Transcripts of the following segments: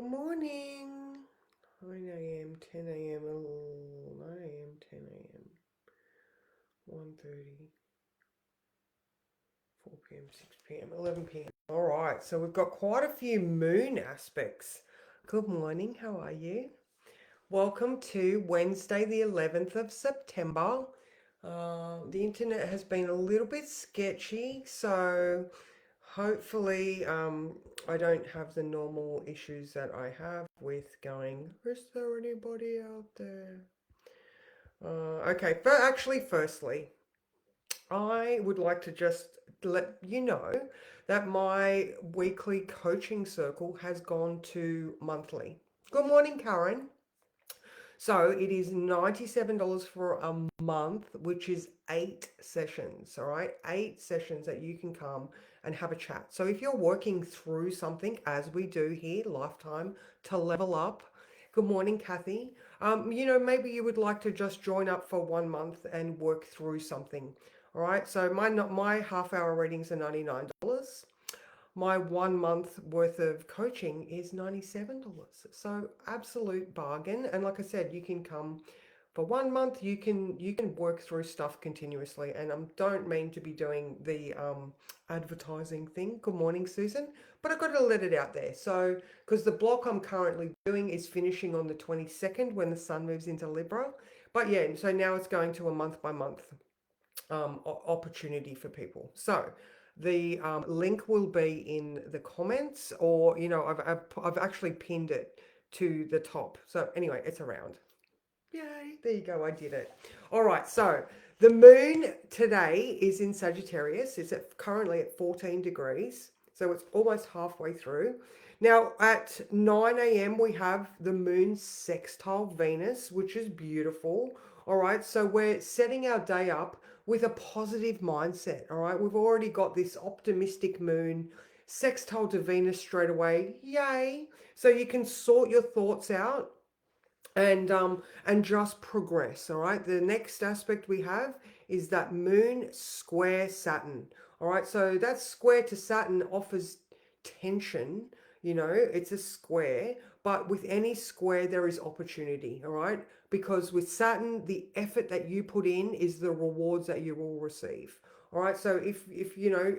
morning. 9 a.m., 10 a.m., 9 a.m., 10 a.m., 1:30, 4 p.m., 6 p.m., 11 p.m. All right, so we've got quite a few moon aspects. Good morning, how are you? Welcome to Wednesday, the 11th of September. The internet has been a little bit sketchy, so hopefully I don't have the normal issues that I have with going, is there anybody out there? Okay, but actually, firstly, I would like to just let you know that my weekly coaching circle has gone to monthly. Good morning, Karen. So it is $97 for a month, which is 8 sessions. All right, 8 sessions that you can come and have a chat. So if you're working through something, as we do here, Lifetime to level up. Good morning, Kathy. Maybe you would like to just join up for 1 month and work through something. All right, so my half-hour readings are $99. My 1 month worth of coaching is $97. So absolute bargain. And like I said, you can come for 1 month. You can work through stuff continuously. And I don't mean to be doing the advertising thing. Good morning, Susan. But I've got to let it out there. So because the block I'm currently doing is finishing on the 22nd when the sun moves into Libra. But yeah, so now it's going to a month by month opportunity for people. So the link will be in the comments, or I've actually pinned it to the top. So anyway, it's around. Yay! There you go. I did it. All right. So the moon today is in Sagittarius. It's currently at 14 degrees. So it's almost halfway through. Now at 9 a.m. we have the moon sextile Venus, which is beautiful. All right. So we're setting our day up with a positive mindset. All right. We've already got this optimistic moon sextile to Venus straight away. Yay. So you can sort your thoughts out and just progress. All right, the next aspect we have is that moon square Saturn. All right, so that square to Saturn offers tension. It's a square, but with any square there is opportunity. All right, because with Saturn, the effort that you put in is the rewards that you will receive. All right, so if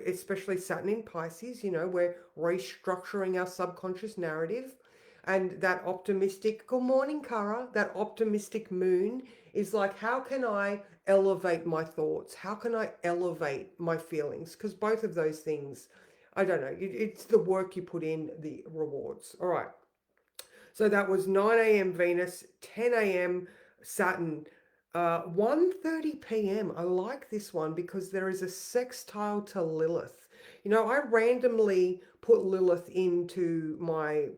especially Saturn in Pisces, we're restructuring our subconscious narrative. And that optimistic, good morning, Kara, that optimistic moon is like, how can I elevate my thoughts? How can I elevate my feelings? Because both of those things, I don't know, it's the work you put in, the rewards. All right. So that was 9 a.m. Venus, 10 a.m. Saturn, 1:30 p.m. I like this one because there is a sextile to Lilith. I randomly put Lilith into my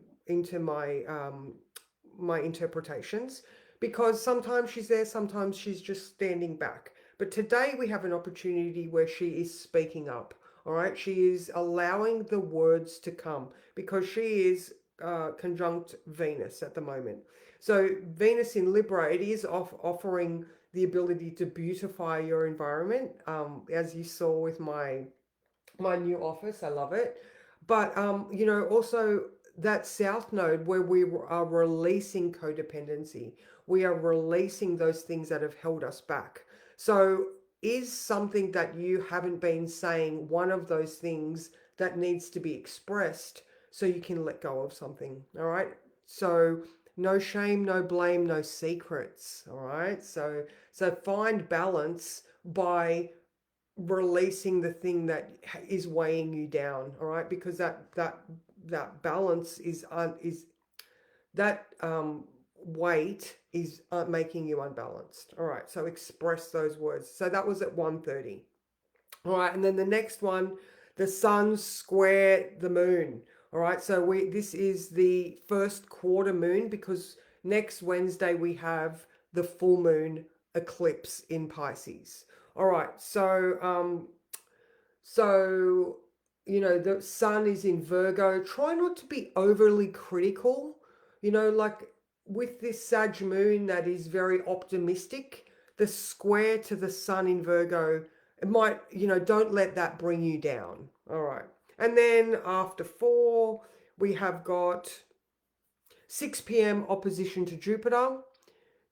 interpretations because sometimes she's there, sometimes she's just standing back. But today we have an opportunity where she is speaking up. All right, she is allowing the words to come because she is conjunct Venus at the moment. So Venus in Libra, it is offering the ability to beautify your environment, as you saw with my new office. I love it. But also that south node where we are releasing codependency, we are releasing those things that have held us back. So is something that you haven't been saying one of those things that needs to be expressed so you can let go of something? All right. So no shame, no blame, no secrets. All right. So find balance by releasing the thing that is weighing you down. All right, because that balance is that weight is making you unbalanced. All right, so express those words. So that was at 1:30. All right, and then the next one, the sun square the moon. All right, so this is the first quarter moon because next Wednesday we have the full moon eclipse in Pisces. All right, so the sun is in Virgo. Try not to be overly critical. Like with this Sag moon that is very optimistic, the square to the sun in Virgo, it might, don't let that bring you down. All right. And then after 4, we have got 6 p.m. opposition to Jupiter.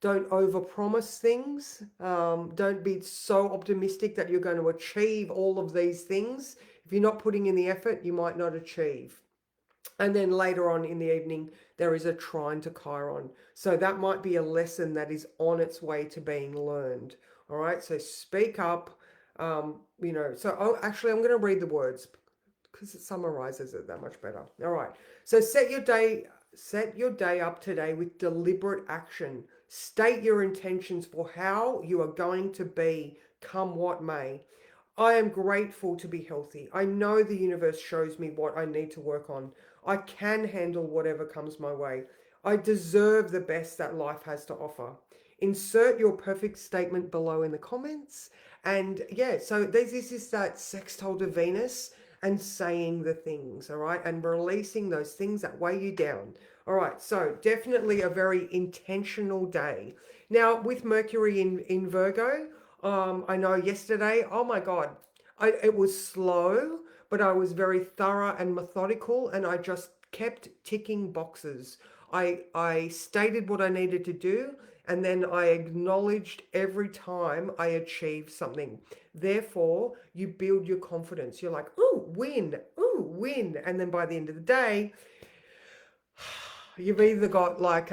Don't overpromise things. Don't be so optimistic that you're going to achieve all of these things. If you're not putting in the effort, you might not achieve. And then later on in the evening, there is a trine to Chiron. So that might be a lesson that is on its way to being learned. All right. So speak up. Actually, I'm going to read the words because it summarizes it that much better. All right. So set your day up today with deliberate action. State your intentions for how you are going to be, come what may. I am grateful to be healthy. I know the universe shows me what I need to work on. I can handle whatever comes my way. I deserve the best that life has to offer. Insert your perfect statement below in the comments. And yeah, so this is that sextile to Venus and saying the things, all right, and releasing those things that weigh you down. All right, so definitely a very intentional day. Now, with Mercury in Virgo, I know yesterday, oh my God, it was slow, but I was very thorough and methodical, and I just kept ticking boxes. I stated what I needed to do, and then I acknowledged every time I achieved something. Therefore, you build your confidence. You're like, ooh, win. And then by the end of the day, you've either got like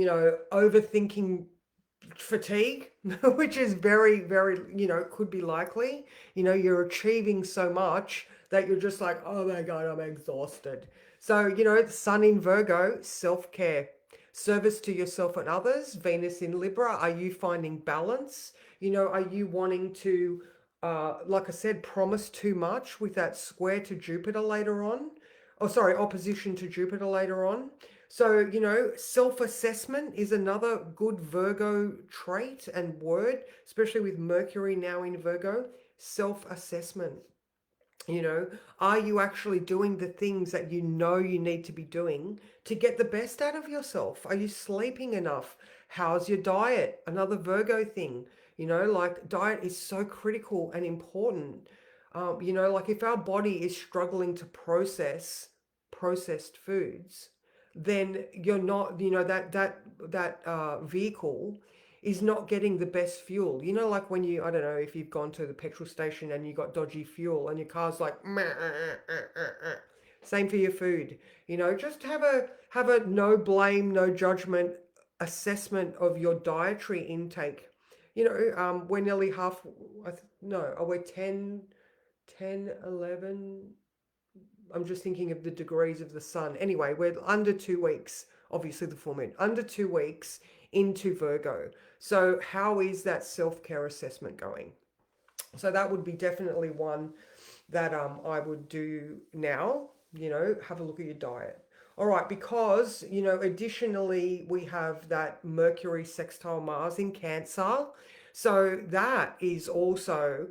overthinking fatigue, which is very, very, could be likely. You're achieving so much that you're just like, oh my God, I'm exhausted. So, the Sun in Virgo, self-care, service to yourself and others. Venus in Libra, are you finding balance? Are you wanting to, like I said, promise too much with that square to Jupiter later on? Oh, sorry, opposition to Jupiter later on. So, self-assessment is another good Virgo trait and word, especially with Mercury now in Virgo. Self-assessment. Are you actually doing the things that you know you need to be doing to get the best out of yourself? Are you sleeping enough? How's your diet? Another Virgo thing. Like diet is so critical and important. Like if our body is struggling to process processed foods, then you're not, that vehicle is not getting the best fuel. Like when I don't know if you've gone to the petrol station and you got dodgy fuel and your car's like, meh, same for your food. Just have a no blame, no judgment assessment of your dietary intake. We're nearly half, no, are we 11? I'm just thinking of the degrees of the sun. Anyway, we're under 2 weeks, obviously the full moon, under 2 weeks into Virgo. So how is that self-care assessment going? So that would be definitely one that I would do now. Have a look at your diet. All right, because additionally we have that Mercury sextile Mars in Cancer. So that is also,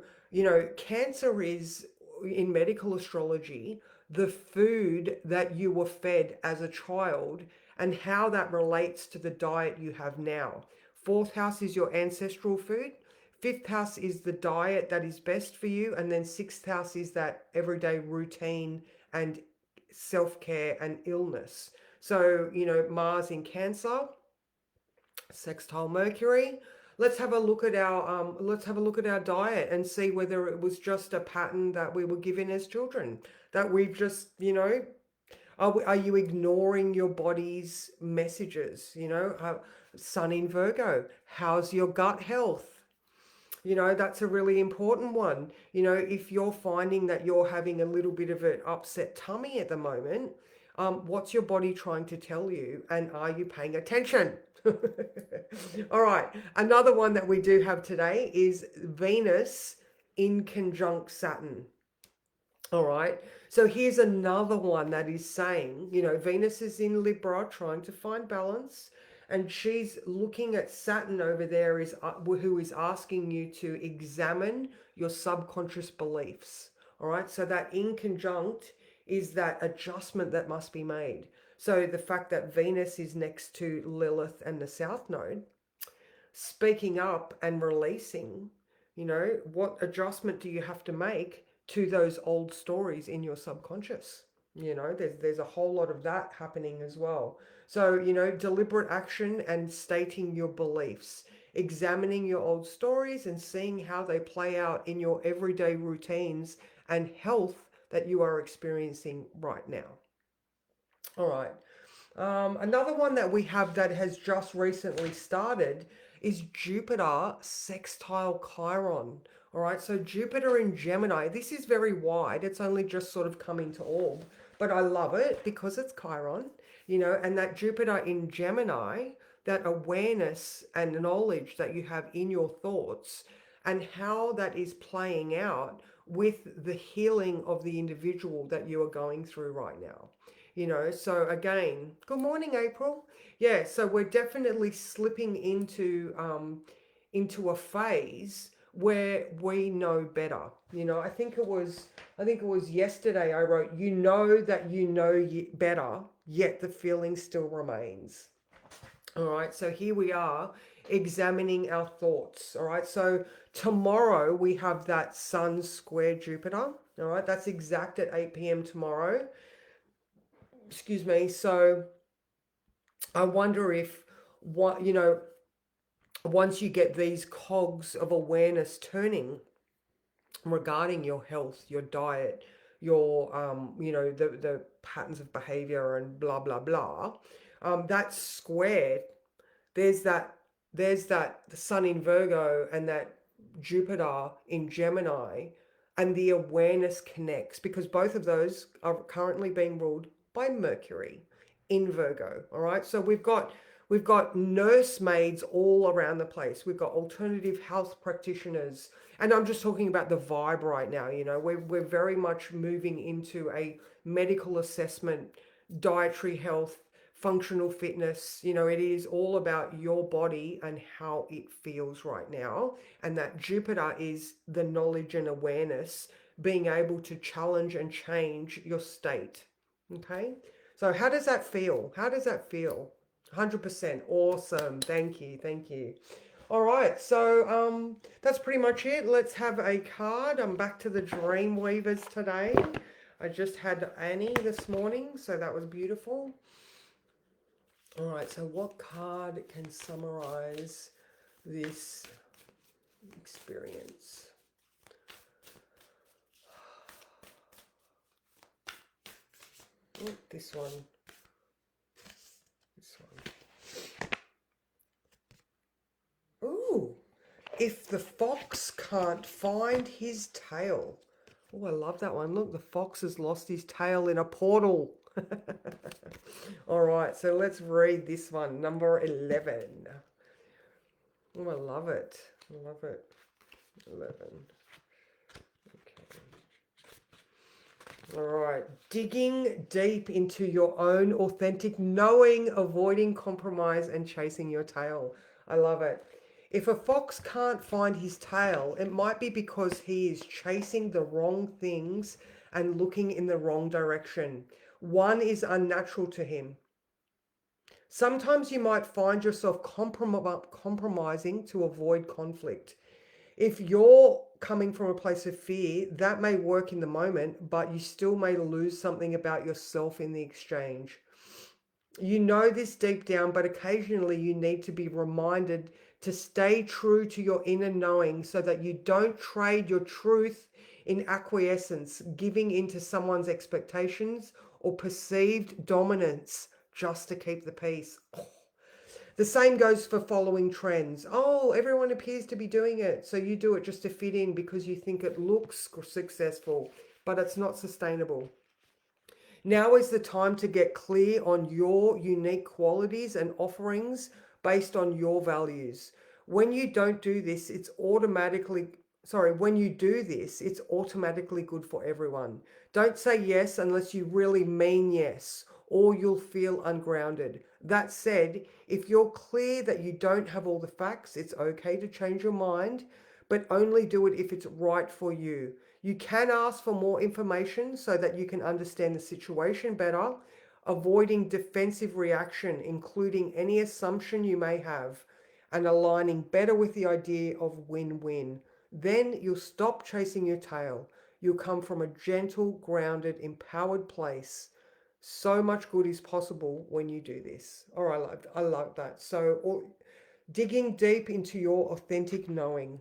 Cancer is in medical astrology the food that you were fed as a child and how that relates to the diet you have now. Fourth house is your ancestral food. Fifth house is the diet that is best for you. And then sixth house is that everyday routine and self-care and illness. So, Mars in Cancer, sextile Mercury. Let's have a look at our diet and see whether it was just a pattern that we were given as children, that we've just, are you ignoring your body's messages? Sun in Virgo, how's your gut health? That's a really important one. If you're finding that you're having a little bit of an upset tummy at the moment, what's your body trying to tell you? And are you paying attention? All right. Another one that we do have today is Venus in conjunct Saturn. All right. So here's another one that is saying, Venus is in Libra trying to find balance. And she's looking at Saturn over there, who is asking you to examine your subconscious beliefs. All right. So that in conjunct is that adjustment that must be made. So the fact that Venus is next to Lilith and the South Node, speaking up and releasing, what adjustment do you have to make to those old stories in your subconscious? There's a whole lot of that happening as well. So, deliberate action and stating your beliefs, examining your old stories and seeing how they play out in your everyday routines and health that you are experiencing right now. All right. Another one that we have that has just recently started is Jupiter sextile Chiron. All right, so Jupiter in Gemini, this is very wide. It's only just sort of coming to orb, but I love it because it's Chiron, and that Jupiter in Gemini, that awareness and knowledge that you have in your thoughts and how that is playing out with the healing of the individual that you are going through right now. So again, good morning, April. Yeah, so we're definitely slipping into a phase where we know better. I think it was yesterday I wrote, that you know better, yet the feeling still remains. All right, so here we are examining our thoughts. All right, so tomorrow we have that Sun square Jupiter. All right, that's exact at 8 p.m. tomorrow. Excuse me. So I wonder if what once you get these cogs of awareness turning regarding your health, your diet, your the patterns of behavior and blah blah blah, that's square. There's that the Sun in Virgo and that Jupiter in Gemini, and the awareness connects because both of those are currently being ruled by Mercury in Virgo. All right, so we've got nursemaids all around the place. We've got alternative health practitioners, and I'm just talking about the vibe right now. We're very much moving into a medical assessment, dietary health, functional fitness. It is all about your body and how it feels right now. And that Jupiter is the knowledge and awareness, being able to challenge and change your state. Okay. So how does that feel? How does that feel? 100% awesome. Thank you. Thank you. All right. So that's pretty much it. Let's have a card. I'm back to the Dream Weavers today. I just had Annie this morning, so that was beautiful. All right, so what card can summarize this experience? Oh, this one. This one. Ooh, if the fox can't find his tail. Oh, I love that one. Look, the fox has lost his tail in a portal. All right, so let's read this one, number 11. Oh, I love it. I love it. 11. Okay. All right. Digging deep into your own authentic knowing, avoiding compromise, and chasing your tail. I love it. If a fox can't find his tail, it might be because he is chasing the wrong things and looking in the wrong direction. One is unnatural to him. Sometimes you might find yourself compromising to avoid conflict. If you're coming from a place of fear, that may work in the moment, but you still may lose something about yourself in the exchange. You know this deep down, but occasionally you need to be reminded to stay true to your inner knowing so that you don't trade your truth in acquiescence, giving into someone's expectations or perceived dominance just to keep the peace. The same goes for following trends. Oh, everyone appears to be doing it, so you do it just to fit in because you think it looks successful, but it's not sustainable. Now is the time to get clear on your unique qualities and offerings based on your values. When you don't do this, when you do this, it's automatically good for everyone. Don't say yes unless you really mean yes, or you'll feel ungrounded. That said, if you're clear that you don't have all the facts, it's okay to change your mind, but only do it if it's right for you. You can ask for more information so that you can understand the situation better, avoiding defensive reaction, including any assumption you may have, and aligning better with the idea of win-win. Then you'll stop chasing your tail. You'll come from a gentle, grounded, empowered place. So much good is possible when you do this. Oh, I love that. So, digging deep into your authentic knowing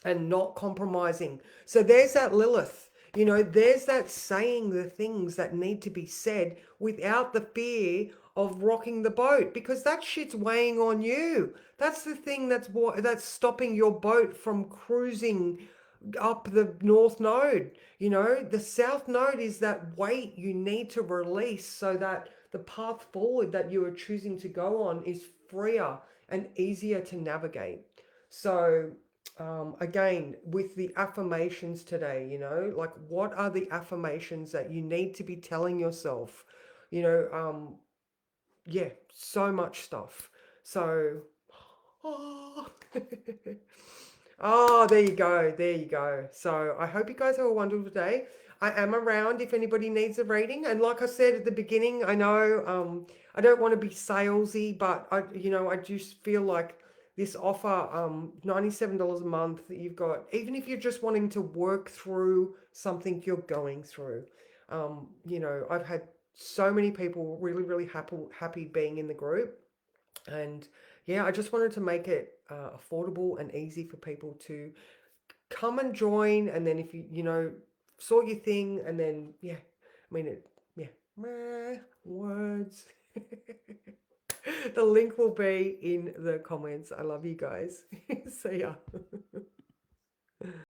and not compromising. So there's that Lilith. There's that saying the things that need to be said without the fear of rocking the boat, because that shit's weighing on you. That's the thing that's stopping your boat from cruising up the north node. The south node is that weight you need to release so that the path forward that you are choosing to go on is freer and easier to navigate. So, again, with the affirmations today, like, what are the affirmations that you need to be telling yourself? You know, um, yeah, so much stuff. So, oh, oh, there you go. There you go. So I hope you guys have a wonderful day. I am around if anybody needs a reading. And like I said at the beginning, I know I don't want to be salesy, but I just feel like this offer, $97 a month, you've got, even if you're just wanting to work through something you're going through. I've had so many people really, really happy being in the group. And yeah, I just wanted to make it affordable and easy for people to come and join. And then if sort your thing, and then, yeah, I mean, yeah, words. The link will be in the comments. I love you guys. See ya.